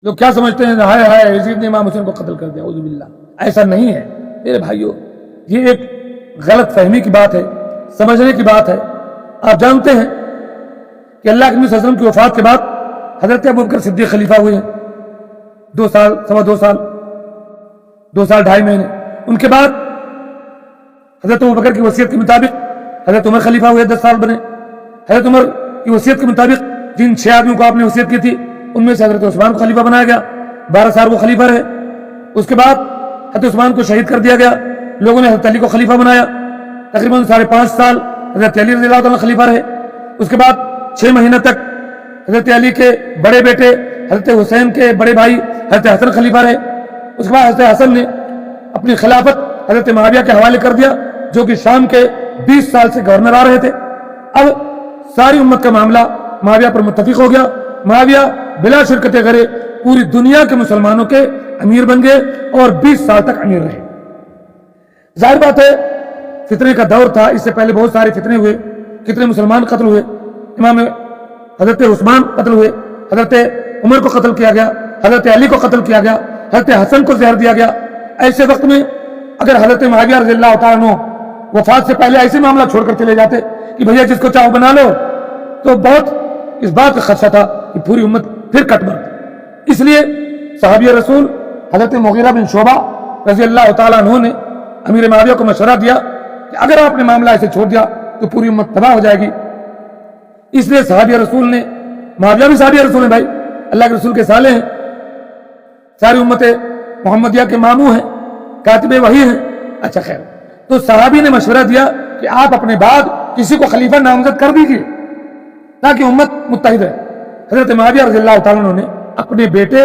لوگ کیا سمجھتے ہیں ہائے ہائے یزید نے امام حسین کو قتل کر دیا، اعوذ باللہ، ایسا نہیں ہے میرے بھائیوں، یہ ایک غلط فہمی کی بات ہے، سمجھنے کی بات ہے۔ آپ جانتے ہیں کہ اللہ کے نبی صلی اللہ علیہ وسلم کی وفات کے بعد حضرت ابوبکر صدیق خلیفہ ہوئے ہیں، 2 سال، سوا 2 سال، 2 سال 2.5 مہینے۔ ان کے بعد حضرت ابوبکر کی وصیت کے مطابق حضرت عمر خلیفہ ہوئے، 10 سال بنے۔ حضرت عمر کی وصیت کے مطابق جن 6 آدمیوں کو آپ نے وصیت کی تھی ان میں سے حضرت عثمان کو خلیفہ بنایا گیا، 12 سال وہ خلیفہ رہے۔ اس کے بعد حضرت عثمان کو شہید کر دیا گیا، لوگوں نے حضرت علی کو خلیفہ بنایا، تقریباً 5.5 سال حضرت علی رضی اللہ عنہ خلیفہ رہے۔ اس کے بعد 6 مہینہ تک حضرت علی کے بڑے بیٹے حضرت حسین کے بڑے بھائی حضرت حسن خلیفہ رہے۔ اس کے بعد حضرت حسن نے اپنی خلافت حضرت معاویہ کے حوالے کر دیا، جو کہ شام کے 20 سال سے گورنر آ رہے تھے۔ اب ساری امت کا معاملہ معاویہ پر متفق ہو گیا، معاویہ بلا شرکت غرے پوری دنیا کے مسلمانوں کے امیر بن گئے اور 20 سال تک امیر رہے۔ ظاہر بات ہے فتنے کا دور تھا، اس سے پہلے بہت سارے فتنے ہوئے، کتنے مسلمان قتل ہوئے، امام حضرت عثمان قتل ہوئے، حضرت عمر کو قتل کیا گیا، حضرت علی کو قتل کیا گیا، حضرت حسن کو زہر دیا گیا۔ ایسے وقت میں اگر حضرت معاویہ رضی اللہ تعالیٰ عنہ وفات سے پہلے ایسے معاملہ چھوڑ کر چلے جاتے کہ بھیا جس کو چاہو بنا لو، تو بہت اس بات کا خدشہ تھا کہ پوری امت پھر کٹ مرتی۔ اس لیے صحابی رسول حضرت مغیرہ بن شعبہ رضی اللہ تعالیٰ عنہ نے امیر معاویہ کو مشورہ دیا کہ اگر آپ نے معاملہ ایسے چھوڑ دیا تو پوری امت تباہ ہو جائے گی۔ اس لیے صحابی رسول نے، معاویہ بھی صحابی رسول ہیں بھائی، اللہ کے رسول کے سالے ہیں، ساری امت محمدیہ کے ماموں ہیں، کاتب وحی ہیں۔ اچھا خیر، تو صحابی نے مشورہ دیا کہ آپ اپنے بعد کسی کو خلیفہ نامزد کر دیجیے تاکہ امت متحد ہے۔ حضرت معاویہ رضی اللہ تعالیٰ عنہ نے اپنے بیٹے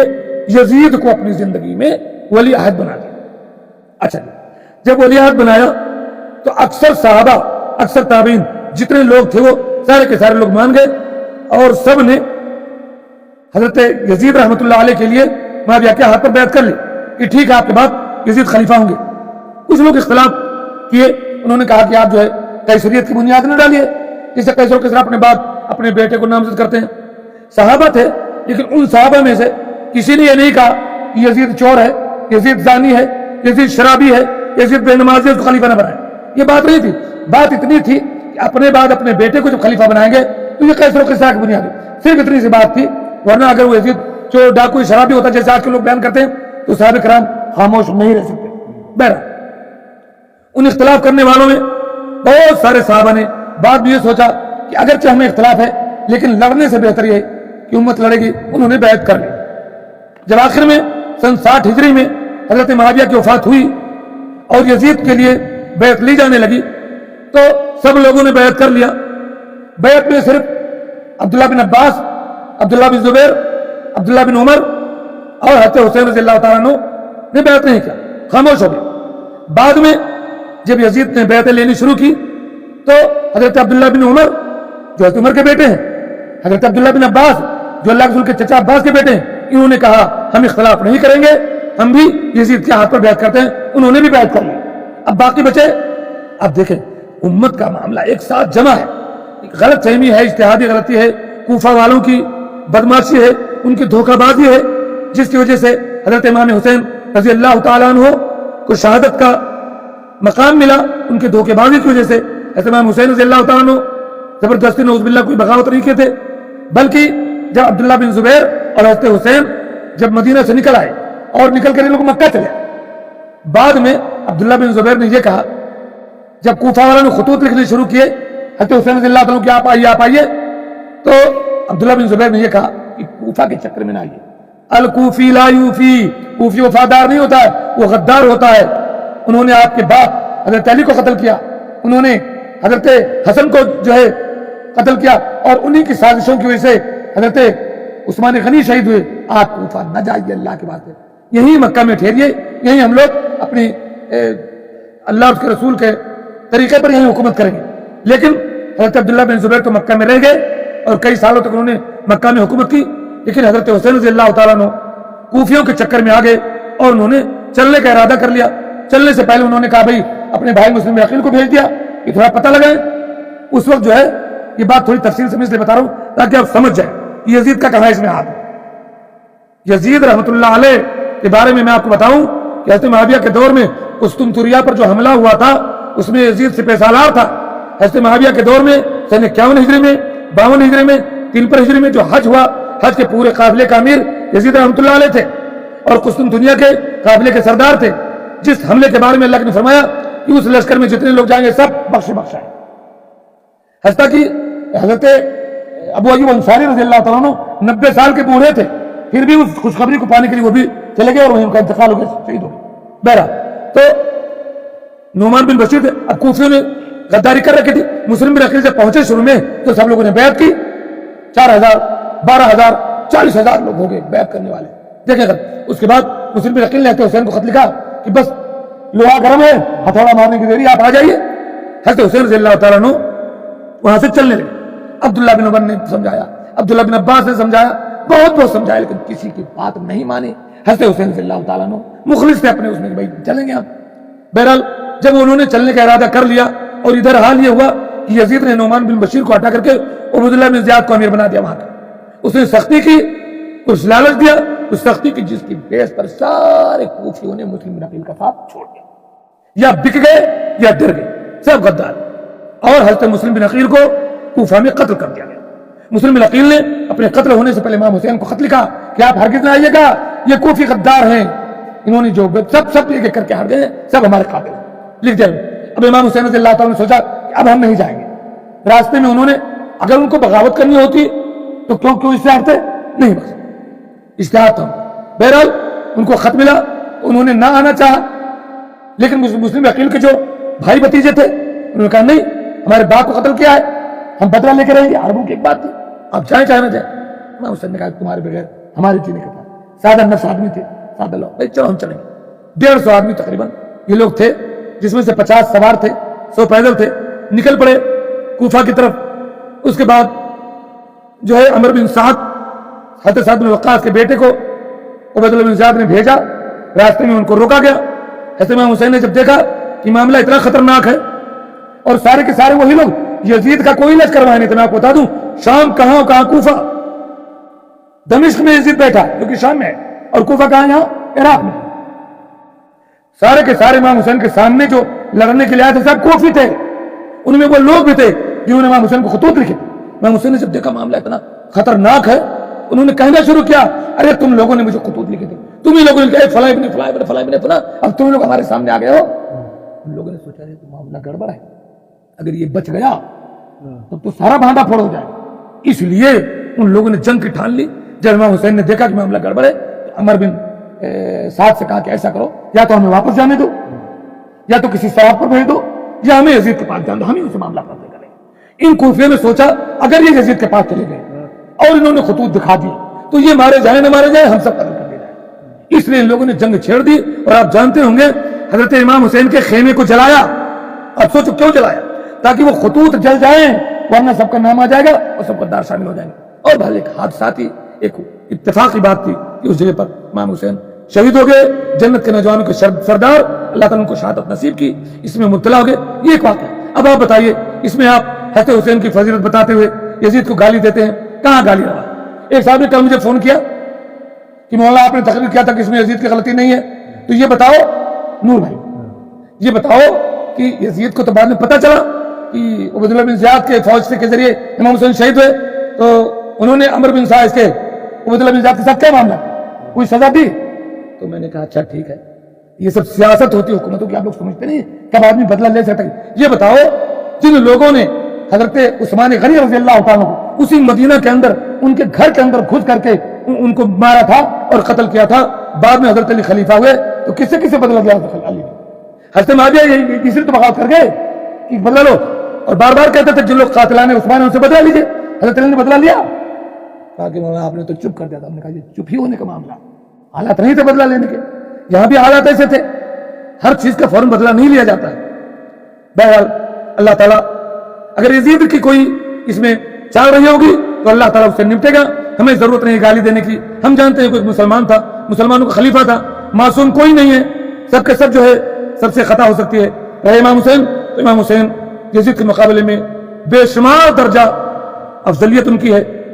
یزید کو اپنی زندگی میں ولی عہد بنا دیا۔ اچھا جب ولی عہد بنایا تو اکثر صحابہ، اکثر تابعین، جتنے لوگ تھے وہ سارے کے سارے لوگ مان گئے اور سب نے حضرت یزید رحمۃ اللہ علیہ کے لیے معاویہ کے ہاتھ پر بیعت کر لی کہ ٹھیک ہے آپ کے بعد یزید خلیفہ ہوں گے۔ کچھ لوگ اختلاف کیے، انہوں نے کہا کہ آپ جو ہے قیصریت کی بنیاد نہ ڈالیے، جسے قیصر کے اپنے بعد اپنے بیٹے کو نامزد کرتے ہیں۔ صحابہ تھے، لیکن ان صحابہ میں سے کسی نے یہ نہیں کہا کہ یزید چور ہے، یزید زانی ہے، یزید شرابی ہے، یزید بے نمازی ہے، اس کو خلیفہ نہ بنائے۔ یہ بات نہیں تھی، بات اتنی تھی کہ اپنے بعد اپنے بیٹے کو جب خلیفہ بنائیں گے تو یہ قیصر و قیصرہ کی بنیاد ہے، صرف اتنی سی بات تھی۔ ورنہ اگر وہ یزید چور ڈاکو شرابی ہوتا جیسے آج کے لوگ بیان کرتے ہیں تو صحابہ کرام خاموش نہیں رہ سکتے۔ بہرحال ان اختلاف کرنے والوں میں بہت سارے صحابہ نے بعد میں یہ سوچا کہ اگرچہ ہمیں اختلاف ہے لیکن لڑنے سے بہتر یہ ہے کہ امت لڑے گی، انہوں نے بیعت کر لی۔ جب آخر میں سن 60 ہجری میں حضرت معاویہ کی وفات ہوئی اور یزید کے لیے بیعت لی جانے لگی تو سب لوگوں نے بیعت کر لیا۔ بیعت میں صرف عبداللہ بن عباس، عبداللہ بن زبیر، عبداللہ بن عمر اور حضرت حسین رضی اللہ تعالیٰ عنہ نے بیعت نہیں کیا، خاموش ہو گئے۔ بعد میں جب یزید نے بیعتیں لینی شروع کی تو حضرت عبداللہ بن عمر جو حضرت عمر کے بیٹے ہیں، حضرت عبداللہ بن عباس جو اللہ کے رسول کے چچا عباس کے بیٹے ہیں، انہوں نے کہا ہم اختلاف نہیں کریں گے، ہم بھی یزید کے ہاتھ پر بیعت کرتے ہیں۔ انہوں نے بھی بیعت کر لی۔ اب باقی بچے، اب دیکھیں امت کا معاملہ ایک ساتھ جمع ہے، غلط فہمی ہے، اجتہادی غلطی ہے، کوفہ والوں کی بدماشی ہے، ان کی دھوکہ بازی ہے، جس کی وجہ سے حضرت امام حسین رضی اللہ تعالیٰ عنہ کو شہادت کا مقام ملا، ان کے دھوکے بازی کی وجہ سے۔ حضرت امام حسین رضی اللہ تعالیٰ عنہ زبردستی نعوذ باللہ کوئی بغاوت نہیں کیے تھے، بلکہ جب عبداللہ بن زبیر اور حضرت حسین جب مدینہ سے نکل آئے اور نکل کر یہ لوگ مکہ چلے، بعد میں عبداللہ بن زبیر نے یہ کہا، جب کوفہ والوں نے خطوط لکھنے شروع کیے حضرت حسین رضی اللہ تعالیٰ کہ آپ آئیے، تو عبداللہ بن زبیر نے یہ کہا کہ کوفہ کے چکر میں نہ آئیے، الکوفی لا یوفی، کوفی وفادار نہیں ہوتا ہے، وہ غدار ہوتا ہے۔ انہوں نے آپ کے باپ حضرت علی کو قتل کیا، انہوں نے حضرت حسن کو جو ہے قتل کیا، اور انہی کی سازشوں کی وجہ سے حضرت عثمان غنی شہید ہوئے۔ آپ کوفہ نہ جائیے، اللہ کے بات ہے، یہی مکہ میں ٹھہریے، یہی ہم لوگ اپنی اللہ اس کے رسول کے طریقے پر یہی حکومت کریں گے۔ لیکن حضرت عبداللہ بن زبیر تو مکہ میں رہ گئے اور کئی سالوں تک انہوں نے مکہ میں حکومت کی، لیکن حضرت حسین رضی اللہ تعالیٰ عنہ کوفیوں کے چکر میں آ گئے اور انہوں نے چلنے کا ارادہ کر لیا۔ چلنے سے پہلے انہوں نے کہا بھائی اپنے بھائی مسلم عقیل کو بھیج دیا کہ تھوڑا پتہ لگائیں۔ اس وقت جو ہے یہ بات تھوڑی تفصیل سے میں اس لیے بتا رہا ہوں تاکہ آپ سمجھ جائیں کہ یزید کا کہاں اس میں ہاتھ ہے۔ یزید رحمۃ اللہ علیہ کے بارے میں آپ کو بتاؤں کہ حضرت معاویہ کے دور میں قسطنطنیہ پر جو حملہ ہوا تھا اس میں یزید سپہ سالار تھا. حضرت معاویہ کے دور میں سن 51 ہجری میں 52 ہجری میں 3 ہجری میں جو حج ہوا, حج کے پورے قافلے کا امیر یزید رحمۃ اللہ علیہ تھے اور قسطنطنیہ کے قافلے کے سردار تھے. جس حملے کے بارے میں اللہ نے فرمایا کہ اس لشکر میں جتنے لوگ جائیں گے سب بخشے. حتیٰ کہ حضرت ابو ایوب انصاری رضی اللہ تعالیٰ عنہ 90 سال کے بوڑھے تھے, پھر بھی اس خوشخبری کو پانے کے لیے وہ بھی چلے گئے اور وہیں ان کا انتقال ہو گیا, شہید ہو گئے. بہرحال تو نعمان بن بشیر تھے. اب کوفیوں نے غداری کر رکھی تھی. مسلم بن عقیل سے پہنچے شروع میں تو سب لوگوں نے بیعت کی. 4000 12000 40,000 لوگ ہو گئے بیعت کرنے والے. دیکھیں اگر اس کے بعد مسلم بن عقیل نے حضرت حسین کو خط لکھا کہ بس لوہا گرم ہے, ہتھوڑا مارنے کی دیری, آپ آ جائیے. حضرت حسین رضی اللہ تعالیٰ عنہ وہاں سے چلنے لگے. عبداللہ بن عمر نے سمجھایا, عبداللہ بن عباس نے سمجھایا, بہت سمجھایا, لیکن کسی کی بات نہیں مانی. حضرت حسین رضی اللہ تعالیٰ عنہ مخلص تھے اپنے اس میں کہ بھائی چلیں گے آپ. بہرحال جب انہوں نے چلنے کا ارادہ کر لیا اور ادھر حال یہ ہوا کہ یزید نے نعمان بن بشیر کو ہٹا کر کے عبیداللہ بن زیاد کو امیر بنا دیا وہاں کا. اس نے سختی کی, کچھ لالچ دیا, اس سختی کی جس کی بیس پر سارے کوفیوں نے مسلم بن عقیل کا ساتھ چھوڑ دیا, یا بک گئے یا ڈر گئے, سب غدار. اور حضرت مسلم بن عقیل کو کوفہ میں قتل کر دیا گیا. مسلم بن عقیل نے اپنے قتل ہونے سے پہلے امام حسین کو خط لکھا کہ آپ ہرگز نہ آئیے گا, یہ کوفی غدار ہیں, انہوں نے جو سب ایک ایک کر کے ہار گئے, سب ہمارے قاتل ہیں, لکھ دیا. اب امام حسین رضی اللہ تعالیٰ نے سوچا کہ اب ہم نہیں جائیں گے. راستے میں انہوں نے اگر ان کو بغاوت کرنی ہوتی تو کیوں اس سے ہٹتے نہیں, بس اجتہاد تھا. بہرحال ان کو خط ملا, انہوں نے نہ آنا چاہا, لیکن مسلم عقیل کے جو بھائی بھتیجے تھے انہوں نے کہا نہیں, ہمارے باپ کو قتل کیا ہے, ہم بدلہ لے کے رہیں گے. عربوں کی ایک بات تھی, آپ چاہیں چاہے نہ جائیں. امام حسین نے کہا تمہارے بغیر ہمارے جینے کا تھا. سادہ نفس آدمی تھے, سادہ لوگ, بھائی چلو ہم چلیں گے. 150 آدمی تقریباً یہ لوگ تھے, جس میں سے 50 سوار تھے, 100 پیدل تھے. نکل پڑے کوفہ کی طرف. اس کے بعد جو ہے عمر بن سعد, حضرت سعد بن وقاص کے بیٹے کو عبیداللہ بن زیاد نے بھیجا. راستے میں ان کو روکا گیا. حضرت امام حسین نے جب دیکھا کہ معاملہ اتنا خطرناک ہے اور سارے کے سارے وہی لوگ, یزید کا کوئی لشکر وہاں نہیں تھا. میں آپ کو بتا دوں شام کہاں کوفہ, دمشق میں یزید بیٹھا جو کہ شام میں ہے, اور کوفہ کہاں, یہاں عراق میں. سارے کے سارے امام حسین کے سامنے جو لڑنے کے لیے آئے تھے سب کوفی تھے. ان میں وہ لوگ بھی تھے جنہوں نے امام حسین کو خطوط لکھے. امام حسین نے جب دیکھا معاملہ اتنا خطرناک ہے, انہوں نے کہنا شروع کیا, ارے تم لوگوں نے مجھے خطوط لکھے تھے, تم ہی لوگوں نے کہا فلاں ابن فلاں, اب تم لوگ ہمارے سامنے آ گئے ہو. ان لوگوں نے سوچا تو معاملہ گڑبڑ ہے, اگر یہ بچ گیا تو سارا بھانڈا پھوڑ ہو جائے. اس لیے ان لوگوں نے جنگ کی ٹھان لی. جب امام حسین نے دیکھا کہ معاملہ گڑبڑ ہے تو عمر بن سعد سے کہا کہ ایسا کرو, یا تو ہمیں واپس جانے دو, یا تو کسی سواب پر بھیج دو, یا ہمیں یزید کے پاس جان دو, ہم ہی اسے معاملہ کرتے کریں. ان کوفیوں نے سوچا اگر یہ یزید کے پاس چلے گئے اور انہوں نے خطوط دکھا دیے تو یہ مارے جائیں نہ مارے جائیں, ہم سب قتل کر دے جائیں. اس لیے ان لوگوں نے جنگ چھیڑ دی. اور آپ جانتے ہوں گے حضرت امام حسین کے خیمے کو جلایا. اب سوچو کیوں جلایا, تاکہ وہ خطوط جل جائیں, ورنہ سب کا نام آ جائے گا اور سب قدار شامل ہو جائیں گے. اور بھلے ایک حادثاتی ایک اتفاقی بات تھی کہ اس جگہ پر امام حسین شہید ہو گئے, جنت کے نوجوانوں کے سردار, اللہ تعالیٰ ان کو شہادت نصیب کی, اس میں مبتلا ہو گئے. یہ ایک واقعہ. اب آپ بتائیے اس میں آپ حضرت حسین کی فضیلت بتاتے ہوئے یزید کو گالی دیتے ہیں, کہاں گالی رہا. ایک صاحب نے کل مجھے فون کیا کہ مولانا آپ نے تقریر کیا تھا کہ اس میں یزید کی غلطی نہیں ہے, تو یہ بتاؤ نور بھائی, یہ بتاؤ کہ یزید کو تو بعد میں پتہ چلا کہ عبیداللہ بن زیاد کے فوج کے ذریعے امام حسین شہید ہوئے, تو انہوں نے عمر بن سعد کے عبیداللہ بن زیاد کے ساتھ کیا معاملہ, کوئی سزا دی؟ تو میں نے کہا اچھا ٹھیک ہے, یہ سب سیاست ہوتی ہے حکومتوں کی, آپ لوگ سمجھتے نہیں کب آدمی بدلہ لے سکتا ہے. یہ بتاؤ جن لوگوں نے حضرت عثمان غنی رضی اللہ تعالیٰ کو اسی مدینہ کے اندر ان کے گھر کے اندر گھس کر کے ان کو مارا تھا اور قتل کیا تھا, بعد میں حضرت علی خلیفہ ہوئے تو کس سے بدلہ لیا حضرت علی نے؟ حضرت معاویہ تیسری تو بغاوت کر گئے کہ بدلہ لو, اور بار بار کہتے تھے جن لوگ قاتلان عثمان ہیں ان سے بدلہ لیجیے. حضرت علی نے بدلہ لیا, کہا کہ مولانا آپ نے تو چپ کر دیا تھا. ہم نے کہا یہ چپ ہی ہونے کا معاملہ, حالات نہیں تھے بدلہ لینے کے, یہاں بھی حالات ایسے تھے, ہر چیز کا فوراً بدلہ نہیں لیا جاتا ہے. بہرحال اللہ تعالیٰ اگر یزید کی کوئی اس میں چال رہی ہوگی تو اللہ تعالیٰ اس سے نمٹے گا. ہمیں ضرورت نہیں گالی دینے کی, ہم جانتے ہیں کوئی مسلمان تھا, مسلمانوں کا خلیفہ تھا, معصوم کوئی نہیں ہے, سب کے سب جو ہے سب سے خطا ہو سکتی ہے. رہے امام حسین تو امام حسین یزید کے مقابلے میں بے شمار درجہ افضلیت ان کی ہے,